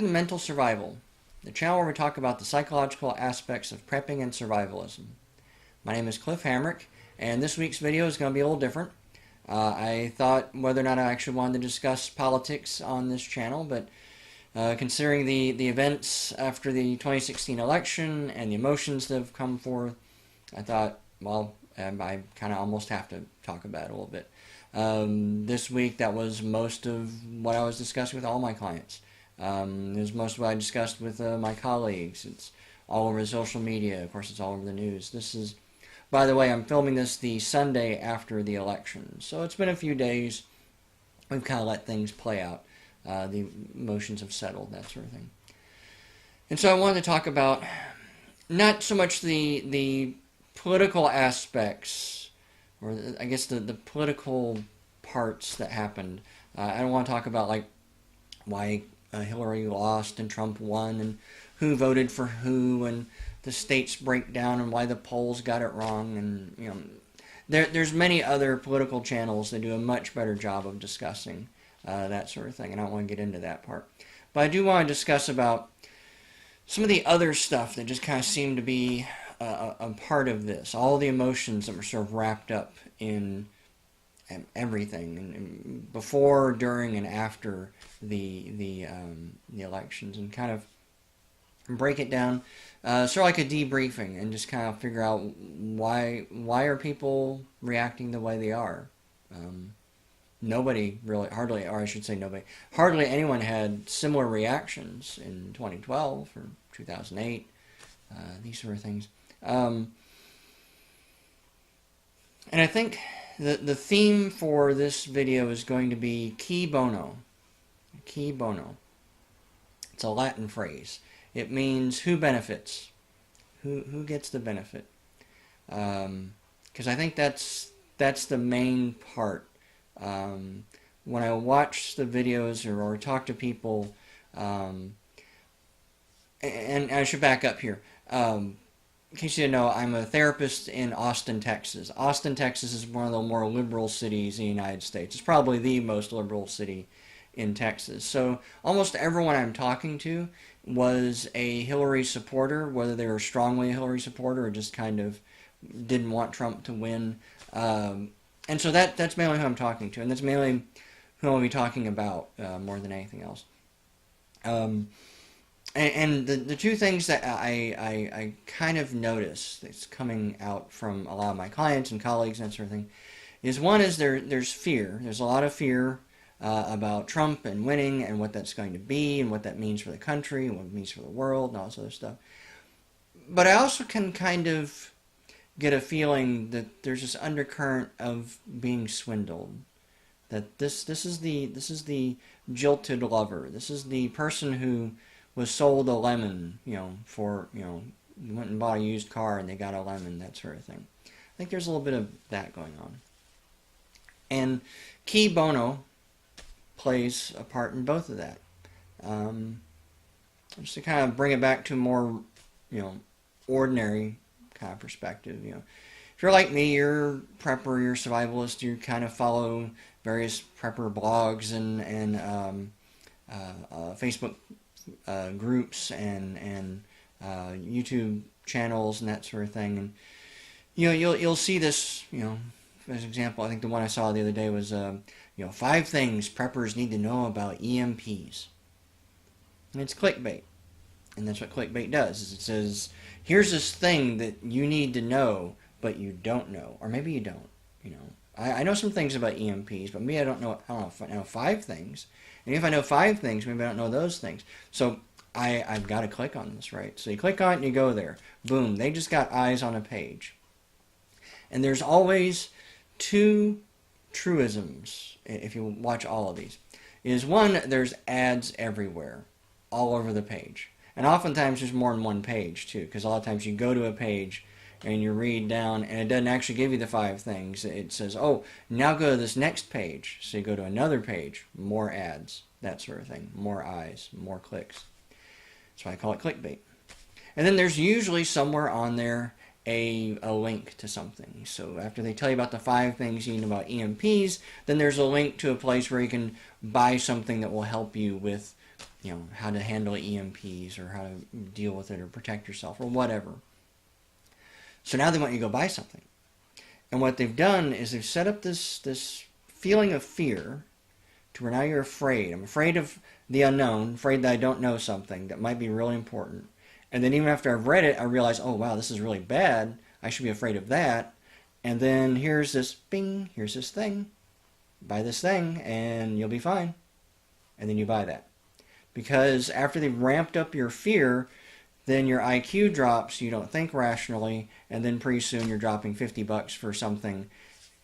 Welcome to Mental Survival, the channel where we talk about the psychological aspects of prepping and survivalism. My name is Cliff Hamrick, and this week's video is going to be a little different. I thought whether or not I actually wanted to discuss politics on this channel, but considering the events after the 2016 election and the emotions that have come forth, I thought, well, I kind of almost have to talk about it a little bit. This week, that was most of what I was discussing with all my clients. It was most of what I discussed with my colleagues. It's all over social media. Of course, it's all over the news. This is, by the way, I'm filming this the Sunday after the election. So it's been a few days. We've kind of let things play out. The emotions have settled, that sort of thing. And so I wanted to talk about not so much the political aspects, or I guess the political parts that happened. I don't want to talk about like why Hillary lost and Trump won, and who voted for who, and the states breakdown, and why the polls got it wrong, and there's many other political channels that do a much better job of discussing that sort of thing, and I don't want to get into that part. But I do want to discuss about some of the other stuff that just kind of seemed to be a part of this, all the emotions that were sort of wrapped up in everything, and before, during, and after the elections, and kind of break it down, sort of like a debriefing, and just kind of figure out why are people reacting the way they are. Nobody really, hardly, or I should say nobody, hardly anyone had similar reactions in 2012 or 2008, these sort of things. And I think the theme for this video is going to be qui bono. Qui bono. It's a Latin phrase. It means who benefits. Who gets the benefit. Because I think that's the main part. When I watch the videos or talk to people, and I should back up here. In case you didn't know, I'm a therapist in Austin, Texas. Austin, Texas is one of the more liberal cities in the United States. It's probably the most liberal city in Texas. So almost everyone I'm talking to was a Hillary supporter, whether they were strongly a Hillary supporter or just kind of didn't want Trump to win. And so that's mainly who I'm talking to, and that's mainly who I'll be talking about more than anything else. And the two things that I kind of notice that's coming out from a lot of my clients and colleagues and that sort of thing is, one is there's fear. There's a lot of fear about Trump and winning and what that's going to be and what that means for the country and what it means for the world and all this other stuff. But I also can kind of get a feeling that there's this undercurrent of being swindled. That this is the jilted lover. This is the person who was sold a lemon, for, went and bought a used car and they got a lemon, that sort of thing. I think there's a little bit of that going on. And qui bono plays a part in both of that. Just to kind of bring it back to a more, ordinary kind of perspective, If you're like me, you're a prepper, you're a survivalist, you kind of follow various prepper blogs and Facebook groups and YouTube channels and that sort of thing, and you'll see this. As an example, I think the one I saw the other day was 5 things preppers need to know about EMPs, and it's clickbait, and that's what clickbait does. Is it says, here's this thing that you need to know, but you don't know, or maybe you don't. I know some things about EMPs, but maybe I don't know. I don't know if I know 5 things. And if I know 5 things, maybe I don't know those things. So I've got to click on this, right? So you click on it and you go there. Boom, they just got eyes on a page. And there's always 2 truisms, if you watch all of these. Is one, there's ads everywhere, all over the page. And oftentimes there's more than one page, too, because a lot of times you go to a page and you read down, and it doesn't actually give you the 5 things. It says, oh, now go to this next page. So you go to another page, more ads, that sort of thing, more eyes, more clicks. That's why I call it clickbait. And then there's usually somewhere on there a link to something. So after they tell you about the 5 things you need about EMPs, then there's a link to a place where you can buy something that will help you with how to handle EMPs or how to deal with it or protect yourself or whatever. So now they want you to go buy something. And what they've done is they've set up this feeling of fear to where now you're afraid. I'm afraid of the unknown, afraid that I don't know something that might be really important. And then even after I've read it, I realize, oh wow, this is really bad. I should be afraid of that. And then here's this bing, here's this thing. Buy this thing and you'll be fine. And then you buy that. Because after they've ramped up your fear, then your IQ drops, you don't think rationally, and then pretty soon you're dropping $50 for something.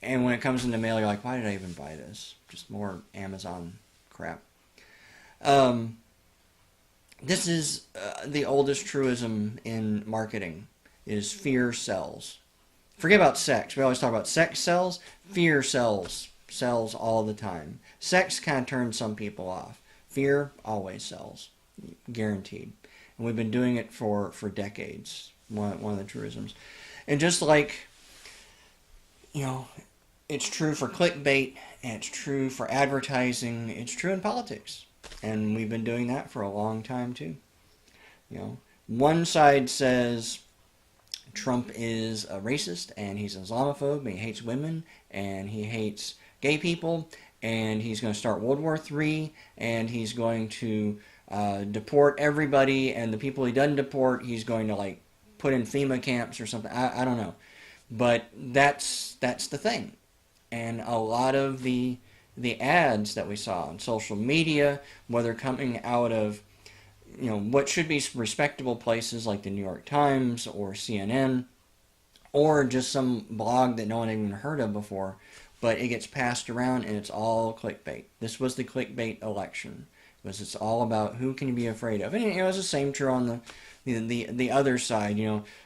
And when it comes in the mail, you're like, why did I even buy this? Just more Amazon crap. This is the oldest truism in marketing, is fear sells. Forget about sex. We always talk about sex sells. Fear sells. Sells all the time. Sex kind of turns some people off. Fear always sells. Guaranteed. And we've been doing it for decades. One of the truisms. And just like, it's true for clickbait, and it's true for advertising, it's true in politics. And we've been doing that for a long time too. One side says Trump is a racist, and he's an Islamophobe, and he hates women, and he hates gay people, and he's going to start World War III, and he's going to deport everybody, and the people he doesn't deport, he's going to put in FEMA camps or something. I don't know. But that's the thing. And a lot of the ads that we saw on social media, whether coming out of what should be respectable places like the New York Times or CNN, or just some blog that no one even heard of before, but it gets passed around and it's all clickbait. This was the clickbait election. It's all about who can you be afraid of. And it's the same true on the other side.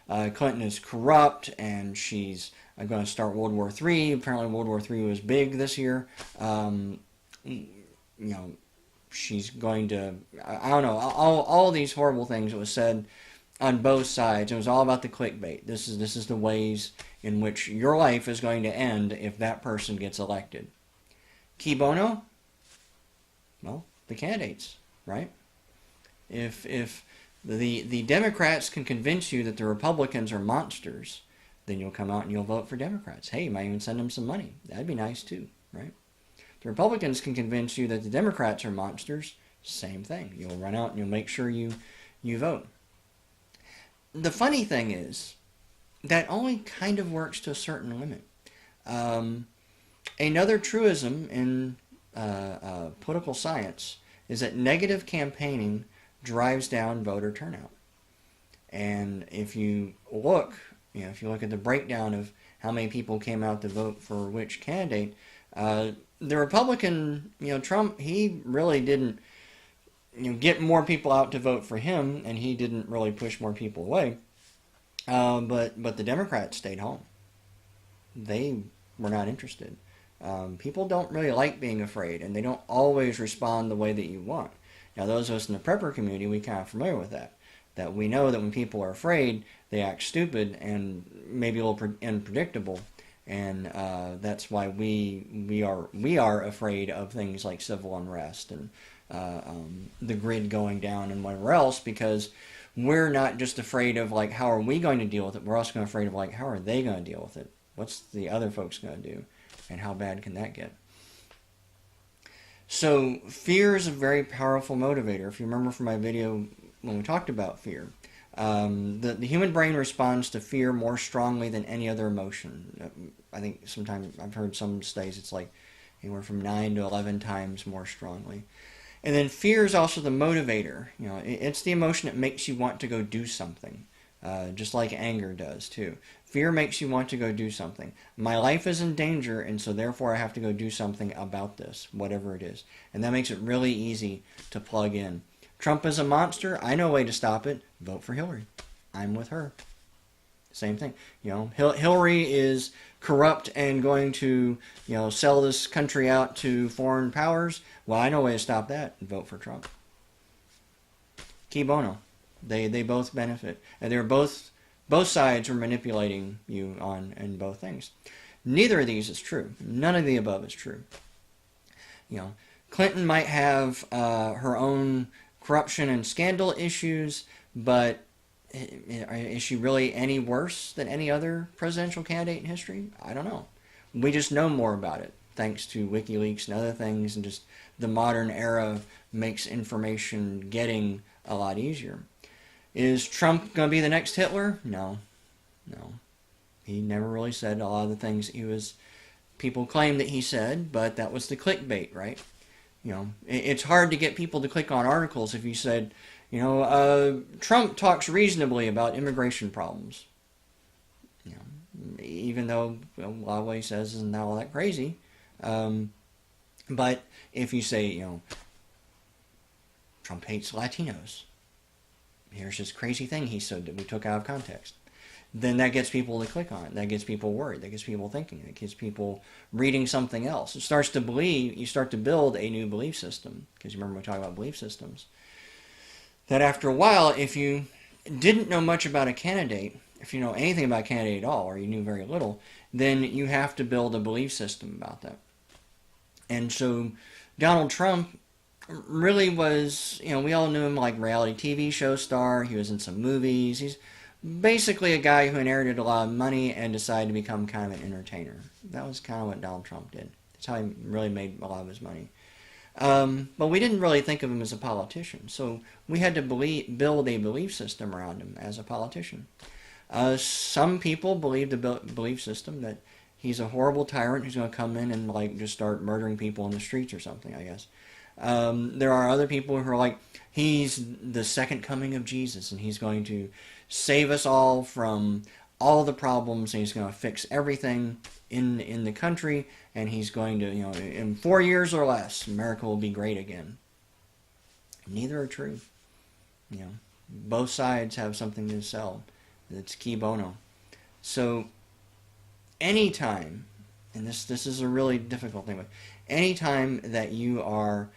Clinton is corrupt and she's going to start World War III. Apparently World War III was big this year. She's going to, I don't know, all these horrible things that was said on both sides. It was all about the clickbait. This is the ways in which your life is going to end if that person gets elected. Key bono? Well, the candidates, right? If the Democrats can convince you that the Republicans are monsters, then you'll come out and you'll vote for Democrats. Hey, you might even send them some money. That'd be nice too, right? The Republicans can convince you that the Democrats are monsters. Same thing. You'll run out and you'll make sure you vote. The funny thing is, that only kind of works to a certain limit. Another truism in political science is that negative campaigning drives down voter turnout. And if you look at the breakdown of how many people came out to vote for which candidate, the Republican, Trump, he really didn't get more people out to vote for him, and he didn't really push more people away. But the Democrats stayed home. They were not interested. People don't really like being afraid, and they don't always respond the way that you want. Now, those of us in the prepper community, we kind of familiar with that. That we know that when people are afraid, they act stupid and maybe a little unpredictable, and that's why we are afraid of things like civil unrest and the grid going down and whatever else, because we're not just afraid of how are we going to deal with it. We're also afraid of how are they going to deal with it? What's the other folks going to do, and how bad can that get? So fear is a very powerful motivator. If you remember from my video when we talked about fear, the human brain responds to fear more strongly than any other emotion. I think sometimes I've heard some studies it's anywhere from 9 to 11 times more strongly. And then fear is also the motivator. It's the emotion that makes you want to go do something, just like anger does too. Fear makes you want to go do something. My life is in danger, and so therefore I have to go do something about this, whatever it is. And that makes it really easy to plug in. Trump is a monster. I know a way to stop it. Vote for Hillary. I'm with her. Same thing. Hillary is corrupt and going to, sell this country out to foreign powers. Well, I know a way to stop that. Vote for Trump. Key bono. They both benefit. And they're both sides are manipulating you in both things. Neither of these is true. None of the above is true. Clinton might have her own corruption and scandal issues, but is she really any worse than any other presidential candidate in history? I don't know. We just know more about it thanks to WikiLeaks and other things, and just the modern era makes information getting a lot easier. Is Trump going to be the next Hitler? No. No. He never really said a lot of the things people claim that he said, but that was the clickbait, right? It's hard to get people to click on articles if you said, Trump talks reasonably about immigration problems. Even though a lot of what he says isn't all that crazy. But if you say, Trump hates Latinos, here's this crazy thing he said that we took out of context, then that gets people to click on it. That gets people worried. That gets people thinking. That gets people reading something else. It starts to believe, you start to build a new belief system. Because you remember we talked about belief systems. That after a while, if you didn't know much about a candidate, if you know anything about a candidate at all, or you knew very little, then you have to build a belief system about that. And so Donald Trump really was, we all knew him like reality TV show star. He was in some movies. He's basically a guy who inherited a lot of money and decided to become kind of an entertainer. That was kind of what Donald Trump did. That's how he really made a lot of his money. But we didn't really think of him as a politician. So we had to build a belief system around him as a politician. Some people believe the belief system that he's a horrible tyrant who's going to come in and just start murdering people in the streets or something, I guess. There are other people who are like, he's the second coming of Jesus, and he's going to save us all from all the problems, and he's going to fix everything in the country, and he's going to, in 4 years or less, America will be great again. Neither are true. Both sides have something to sell. It's key bono. So anytime, and this is a really difficult thing, but anytime that you are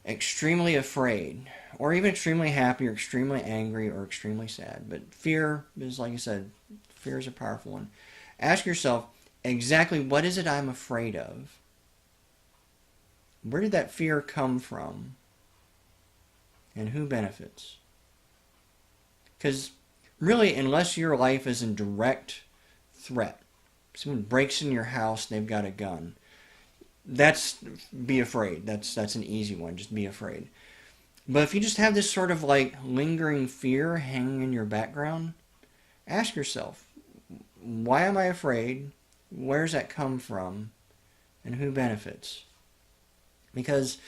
extremely afraid, or even extremely happy, or extremely angry, or extremely sad, but fear is, like I said, fear is a powerful one. Ask yourself, exactly what is it I'm afraid of? Where did that fear come from? And who benefits? Because really, unless your life is in direct threat, someone breaks in your house and they've got a gun, be afraid. That's an easy one. Just be afraid. But if you just have this sort of lingering fear hanging in your background, ask yourself, why am I afraid? Where does that come from? And who benefits? Because,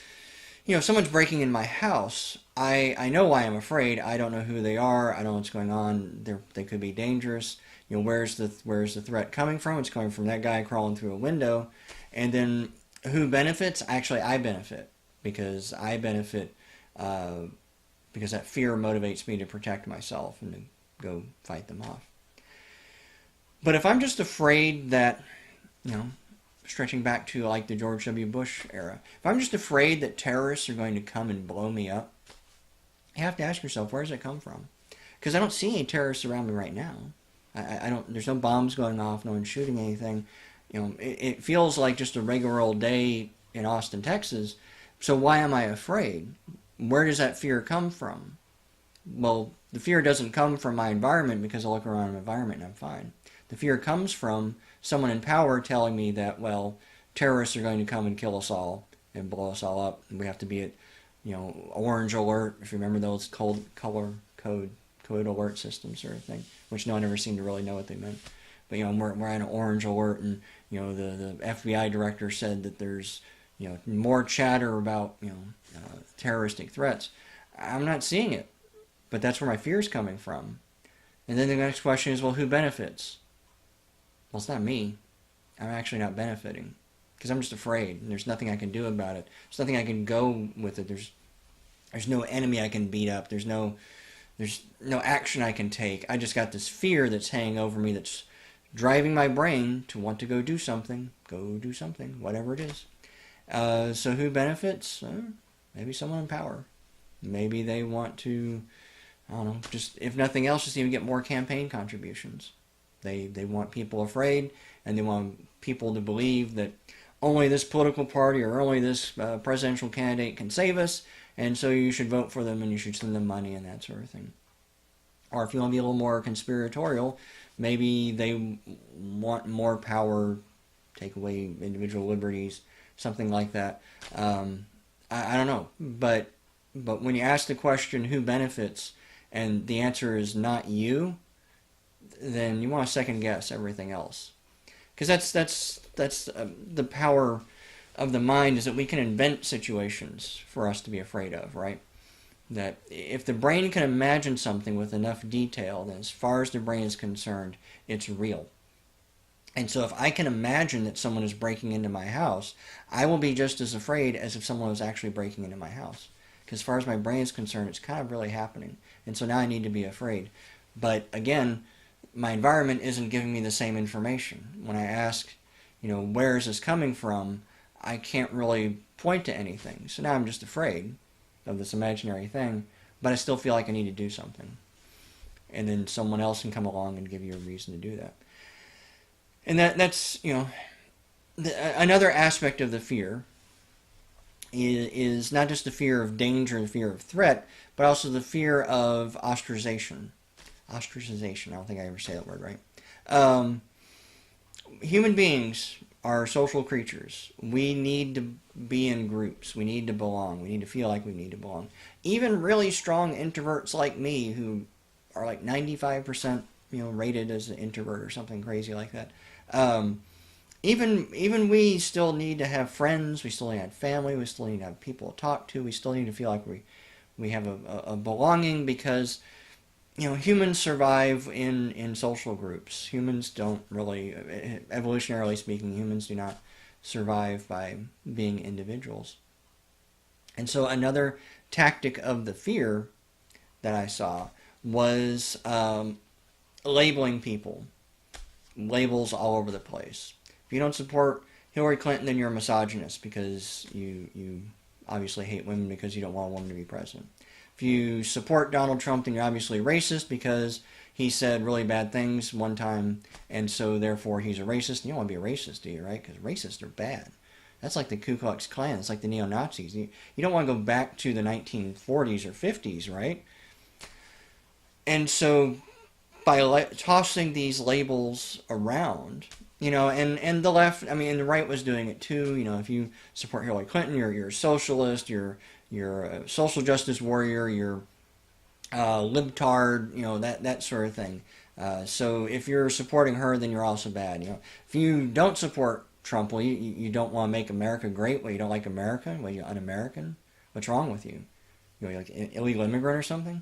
if someone's breaking in my house, I know why I'm afraid. I don't know who they are. I don't know what's going on. They could be dangerous. Where's the threat coming from? It's coming from that guy crawling through a window. And then who benefits? Actually, I benefit. Because I benefit because that fear motivates me to protect myself and to go fight them off. But if I'm just afraid that, stretching back to the George W. Bush era, if I'm just afraid that terrorists are going to come and blow me up, you have to ask yourself, where does it come from? Because I don't see any terrorists around me right now. I don't. There's no bombs going off, no one's shooting anything. It feels like just a regular old day in Austin, Texas. So why am I afraid? Where does that fear come from? Well, the fear doesn't come from my environment, because I look around my environment and I'm fine. The fear comes from someone in power telling me that, terrorists are going to come and kill us all and blow us all up. And we have to be at, orange alert, if you remember those color code alert systems sort of thing, which no one ever seemed to really know what they meant. But, we're at an orange alert, and, the FBI director said that there's, more chatter about, terroristic threats. I'm not seeing it, but that's where my fear is coming from. And then the next question is, who benefits? Well, it's not me. I'm actually not benefiting, because I'm just afraid, and there's nothing I can do about it. There's nothing I can go with it. There's no enemy I can beat up. There's no action I can take. I just got this fear that's hanging over me, that's driving my brain to want to go do something, whatever it is. So who benefits? Maybe someone in power. Maybe they want to, just, if nothing else, just even get more campaign contributions. They want people afraid, and they want people to believe that only this political party or only this presidential candidate can save us, and so you should vote for them and you should send them money and that sort of thing. Or if you want to be a little more conspiratorial, maybe they want more power, take away individual liberties, something like that. I don't know, but when you ask the question, who benefits, and the answer is not you, then you want to second guess everything else, because that's the power of the mind, is that we can invent situations for us to be afraid of, right? That if the brain can imagine something with enough detail, then as far as the brain is concerned, it's real. And so if I can imagine that someone is breaking into my house, I will be just as afraid as if someone was actually breaking into my house. Because as far as my brain is concerned, it's kind of really happening. And so now I need to be afraid. But again, my environment isn't giving me the same information. When I ask, where is this coming from, I can't really point to anything. So now I'm just afraid of this imaginary thing, but I still feel like I need to do something. And then someone else can come along and give you a reason to do that. And that's another aspect of the fear is not just the fear of danger and fear of threat, but also the fear of ostracization. Ostracization, I don't think I ever say that word right. Human beings are social creatures. We need to be in groups. We need to belong. We need to feel like we need to belong. Even really strong introverts like me, who are like 95%, rated as an introvert or something crazy like that. Even we still need to have friends. We still need to have family. We still need to have people to talk to. We still need to feel like we have a belonging, because humans survive in social groups. Humans don't really, evolutionarily speaking, humans do not survive by being individuals. And so another tactic of the fear that I saw was labeling people. Labels all over the place. If you don't support Hillary Clinton, then you're a misogynist, because you obviously hate women because you don't want a woman to be president. If you support Donald Trump, then you're obviously racist, because he said really bad things one time, and so therefore he's a racist. And you don't want to be a racist, do you, right? Because racists are bad. That's like the Ku Klux Klan. It's like the neo-Nazis. You don't want to go back to the 1940s or 50s, right? And so by tossing these labels around, and the left, and the right was doing it too. If you support Hillary Clinton, you're a socialist, you're a social justice warrior, you're libtard, that sort of thing. So if you're supporting her, then you're also bad. If you don't support Trump, well, you don't want to make America great. Well, you don't like America. Well, you're un-American. What's wrong with you? You're like an illegal immigrant or something.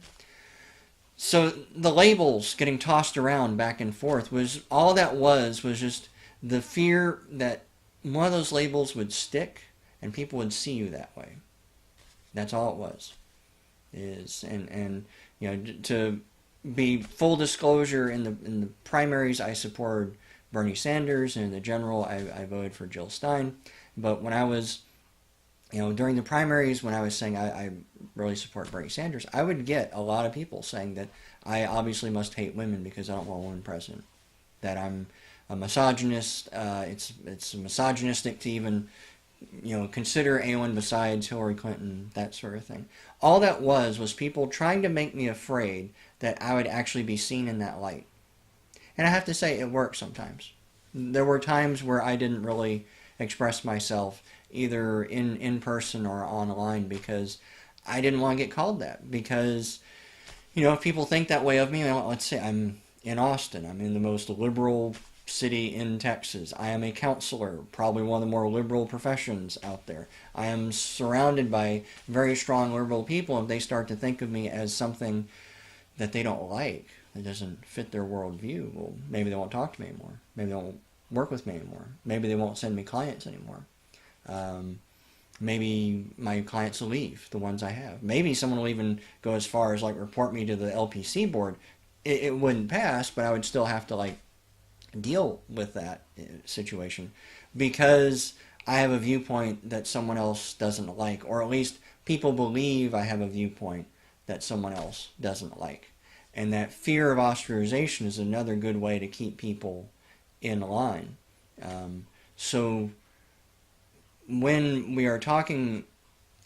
So the labels getting tossed around back and forth was just the fear that one of those labels would stick and people would see you that way. That's all it was. To be full disclosure, in the primaries I supported Bernie Sanders, and in the general I voted for Jill Stein. But when I was during the primaries, when I was saying I really support Bernie Sanders, I would get a lot of people saying that I obviously must hate women because I don't want a woman president, that I'm a misogynist. It's misogynistic to even consider anyone besides Hillary Clinton, that sort of thing. All that was people trying to make me afraid that I would actually be seen in that light. And I have to say, it worked sometimes. There were times where I didn't really express myself, either in person or online, because I didn't want to get called that. Because, if people think that way of me, let's say I'm in Austin. I'm in the most liberal city in Texas. I am a counselor, probably one of the more liberal professions out there. I am surrounded by very strong liberal people, and they start to think of me as something that they don't like, that doesn't fit their worldview. Well, maybe they won't talk to me anymore. Maybe they won't work with me anymore. Maybe they won't send me clients anymore. Maybe my clients will leave, the ones I have. Maybe someone will even go as far as report me to the LPC board. It wouldn't pass, but I would still have to deal with that situation, because I have a viewpoint that someone else doesn't like, or at least people believe I have a viewpoint that someone else doesn't like. And that fear of ostracization is another good way to keep people in line. So when we are talking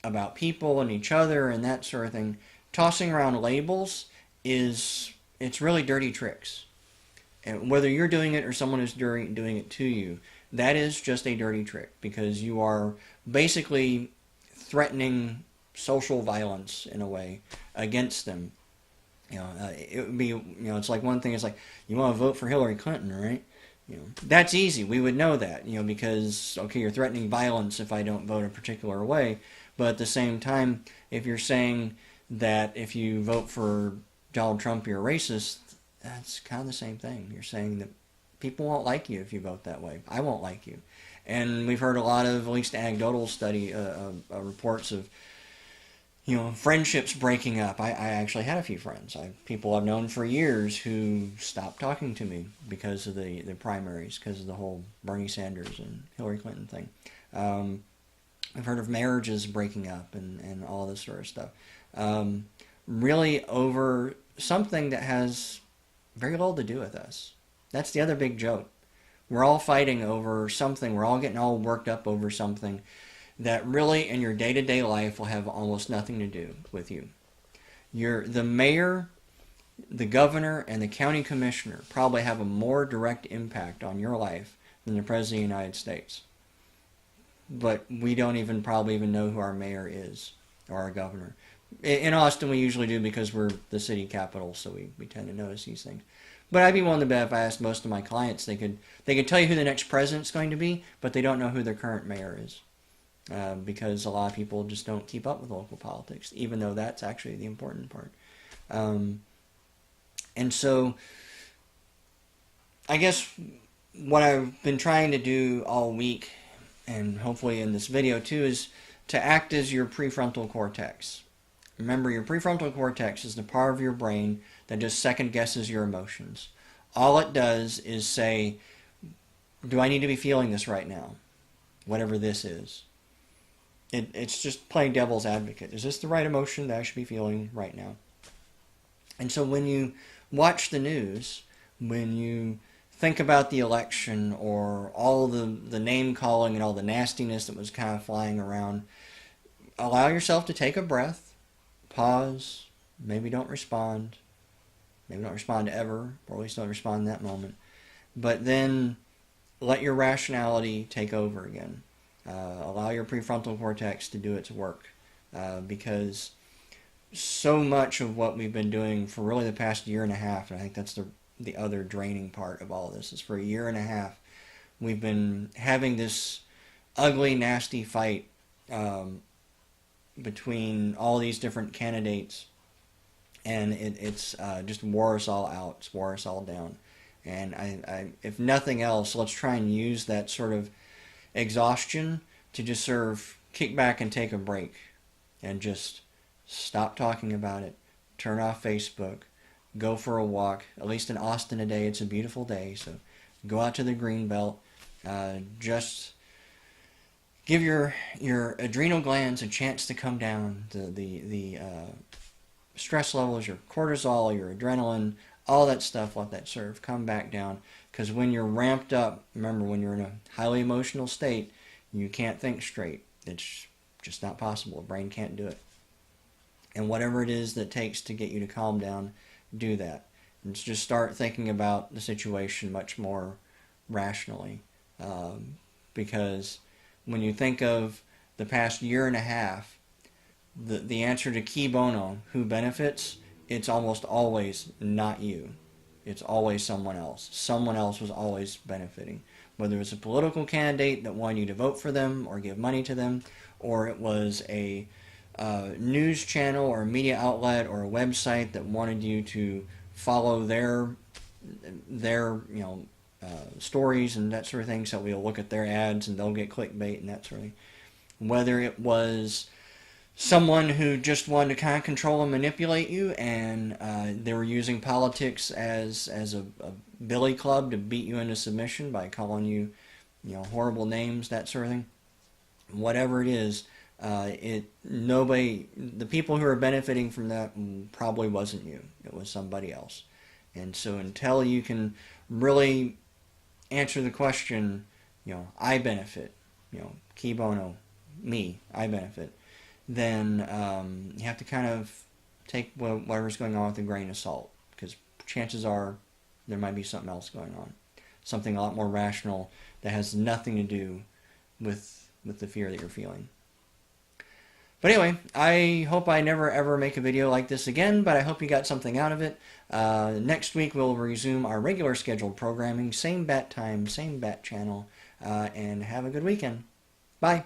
about people and each other and that sort of thing, tossing around labels it's really dirty tricks. And whether you're doing it or someone is doing it to you, that is just a dirty trick, because you are basically threatening social violence in a way against them. It would be, it's like one thing. It's like, you want to vote for Hillary Clinton, right? That's easy. We would know that, because, okay, you're threatening violence if I don't vote a particular way. But at the same time, if you're saying that if you vote for Donald Trump, you're a racist, that's kind of the same thing. You're saying that people won't like you if you vote that way. I won't like you. And we've heard a lot of, at least anecdotal reports of, friendships breaking up. I actually had a few friends. People I've known for years who stopped talking to me because of the primaries, because of the whole Bernie Sanders and Hillary Clinton thing. I've heard of marriages breaking up and all this sort of stuff. Really over something that has very little to do with us. That's the other big joke. We're all fighting over something. We're all getting all worked up over something that really in your day-to-day life will have almost nothing to do with you. The mayor, the governor, and the county commissioner probably have a more direct impact on your life than the President of the United States. But we don't probably even know who our mayor is or our governor. In Austin, we usually do, because we're the city capital, so we tend to notice these things. But I'd be willing to bet if I asked most of my clients, they could tell you who the next president's going to be, but they don't know who their current mayor is. Because a lot of people just don't keep up with local politics, even though that's actually the important part. And so, I guess what I've been trying to do all week, and hopefully in this video too, is to act as your prefrontal cortex. Remember, your prefrontal cortex is the part of your brain that just second guesses your emotions. All it does is say, do I need to be feeling this right now? Whatever this is. It's just playing devil's advocate. Is this the right emotion that I should be feeling right now? And so when you watch the news, when you think about the election or all the name calling and all the nastiness that was kind of flying around, allow yourself to take a breath, pause, maybe don't respond ever, or at least don't respond in that moment, but then let your rationality take over again. Allow your prefrontal cortex to do its work, because so much of what we've been doing for really the past year and a half, and I think that's the other draining part of all this, is for a year and a half we've been having this ugly, nasty fight between all these different candidates, and it's just wore us all out, it's wore us all down. And I if nothing else, let's try and use that sort of exhaustion to just sort of kick back and take a break and just stop talking about it, turn off Facebook, go for a walk. At least in Austin today, it's a beautiful day, so go out to the Greenbelt. Just give your adrenal glands a chance to come down. The stress levels, your cortisol, your adrenaline, all that stuff, let that sort of come back down. Because when you're ramped up, remember, when you're in a highly emotional state, you can't think straight. It's just not possible. The brain can't do it. And whatever it is that takes to get you to calm down, do that. And just start thinking about the situation much more rationally. Because when you think of the past year and a half, the answer to key bono, who benefits, it's almost always not you. It's always someone else. Someone else was always benefiting. Whether it's a political candidate that wanted you to vote for them or give money to them, or it was a news channel or a media outlet or a website that wanted you to follow their stories and that sort of thing, so we'll look at their ads and they'll get clickbait and that sort of thing. Whether it was someone who just wanted to kind of control and manipulate you, and they were using politics as a billy club to beat you into submission by calling you, horrible names, that sort of thing. Whatever it is, the people who are benefiting from that probably wasn't you. It was somebody else. And so until you can really answer the question, I benefit, key bono, me, I benefit, then you have to kind of take whatever's going on with a grain of salt, because chances are there might be something else going on, something a lot more rational that has nothing to do with the fear that you're feeling. But anyway, I hope I never ever make a video like this again, but I hope you got something out of it. Next week we'll resume our regular scheduled programming, same bat time, same bat channel, and have a good weekend. Bye.